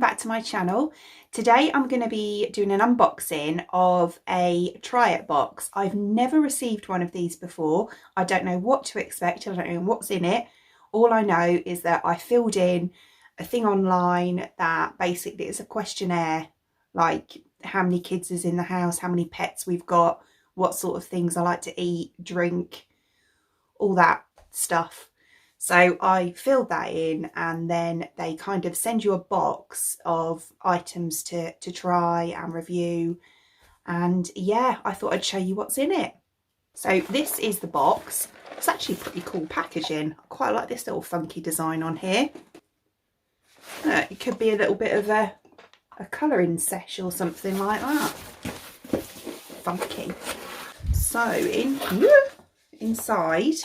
back to my channel. Today I'm going to be doing an unboxing of a Triyit box. I've never received one of these before. I don't know what to expect. I don't know what's in it. All I know is that I filled in a thing online that basically is a questionnaire, like how many kids is in the house, how many pets we've got, what sort of things I like to eat, drink, all that stuff. So I filled that in, and then they kind of send you a box of items to try and review. And yeah, I thought I'd show you what's in it. So this is the box. It's actually pretty cool packaging. I quite like this little funky design on here. It could be a little bit of a colouring sesh or something like that. Funky. So inside,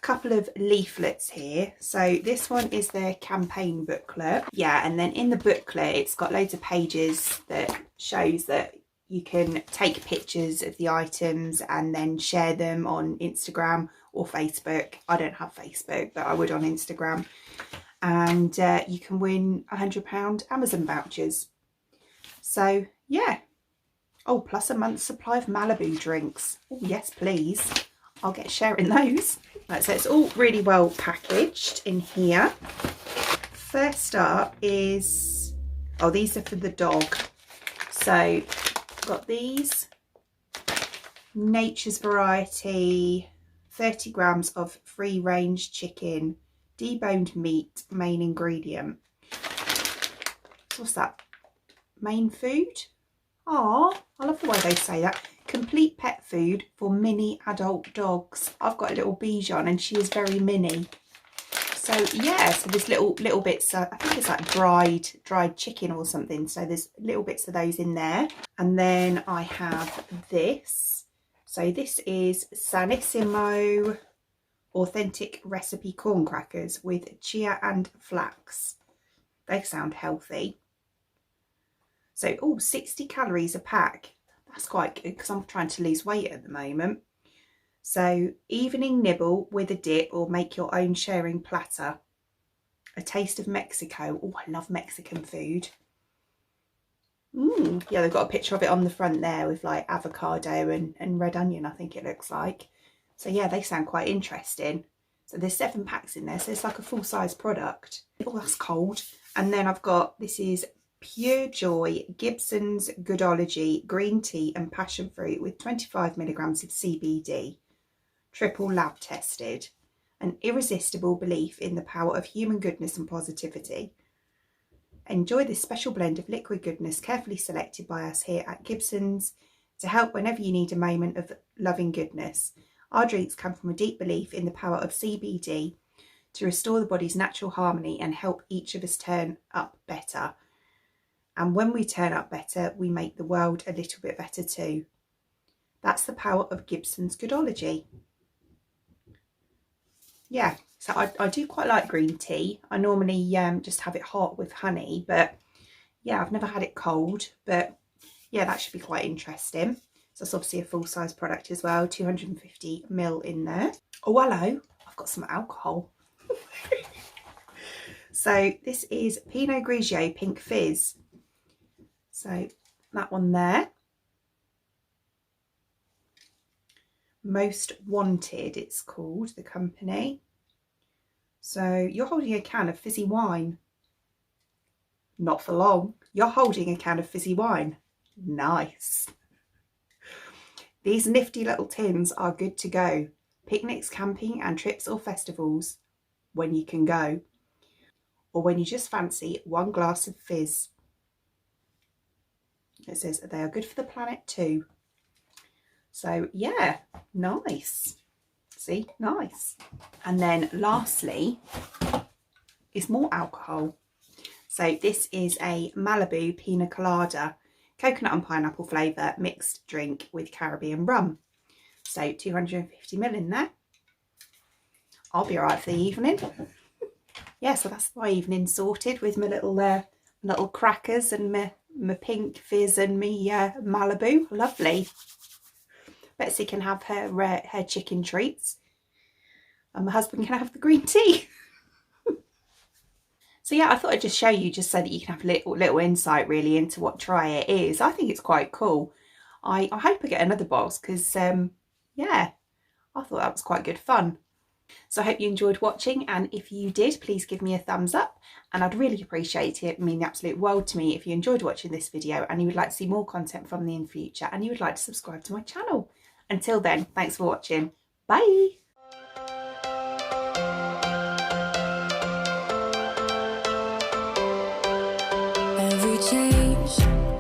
couple of leaflets here. So this one is their campaign booklet. Yeah, and then in the booklet it's got loads of pages that shows that you can take pictures of the items and then share them on Instagram or Facebook. I don't have Facebook, but I would on Instagram. And you can win £100 Amazon vouchers. So yeah. Oh, plus a month's supply of Malibu drinks. Oh yes, please. I'll get sharing those. Right, so it's all really well packaged in here. First up is, oh, these are for the dog. So I've got these, Nature's Variety, 30 grams of free range chicken, deboned meat, main ingredient. What's that? Main food? Oh, I love the way they say that. Complete pet food for mini adult dogs. I've got a little Bichon and she is very mini. So yeah, so there's little bits, I think it's like dried chicken or something. So there's little bits of those in there. And then I have this. So this is Sanisimo authentic recipe corn crackers with Chia and Flax. They sound healthy. So, oh, 60 calories a pack. That's quite good because I'm trying to lose weight at the moment. So, evening nibble with a dip or make your own sharing platter. A taste of Mexico. Oh, I love Mexican food. Yeah, they've got a picture of it on the front there with like avocado and red onion, I think it looks like. So yeah, they sound quite interesting. So there's 7 packs in there, so it's like a full-size product. Oh, that's cold. And then I've got, this is Pure Joy Gibson's Goodology green tea and passion fruit with 25 milligrams of CBD, triple lab tested. An irresistible belief in the power of human goodness and positivity. Enjoy this special blend of liquid goodness carefully selected by us here at Gibson's to help whenever you need a moment of loving goodness. Our drinks come from a deep belief in the power of CBD to restore the body's natural harmony and help each of us turn up better. And when we turn up better, we make the world a little bit better too. That's the power of Gibson's Goodology. Yeah, so I do quite like green tea. I normally just have it hot with honey, but yeah, I've never had it cold. But yeah, that should be quite interesting. So it's obviously a full-size product as well, 250 ml in there. Oh, hello, I've got some alcohol. So this is Pinot Grigio Pink Fizz. So that one there. Most Wanted, it's called, the company. So you're holding a can of fizzy wine. Not for long. You're holding a can of fizzy wine. Nice. These nifty little tins are good to go. Picnics, camping and trips or festivals when you can go. Or when you just fancy one glass of fizz. It says they are good for the planet too. So yeah, nice. See, nice. And then lastly is more alcohol. So this is a Malibu Pina Colada, coconut and pineapple flavour mixed drink with Caribbean rum. So 250 ml in there. I'll be alright for the evening. Yeah, so that's my evening sorted with my little crackers and my pink fizz and me Malibu. Lovely. Betsy can have her chicken treats and my husband can have the green tea. So yeah, I thought I'd just show you just so that you can have a little insight really into what Triyit is. I think it's quite cool. I hope I get another box because yeah, I thought that was quite good fun. So I hope you enjoyed watching, and if you did, please give me a thumbs up and I'd really appreciate it. It would mean the absolute world to me if you enjoyed watching this video and you would like to see more content from me in future and you would like to subscribe to my channel. Until then, thanks for watching. Bye! Every change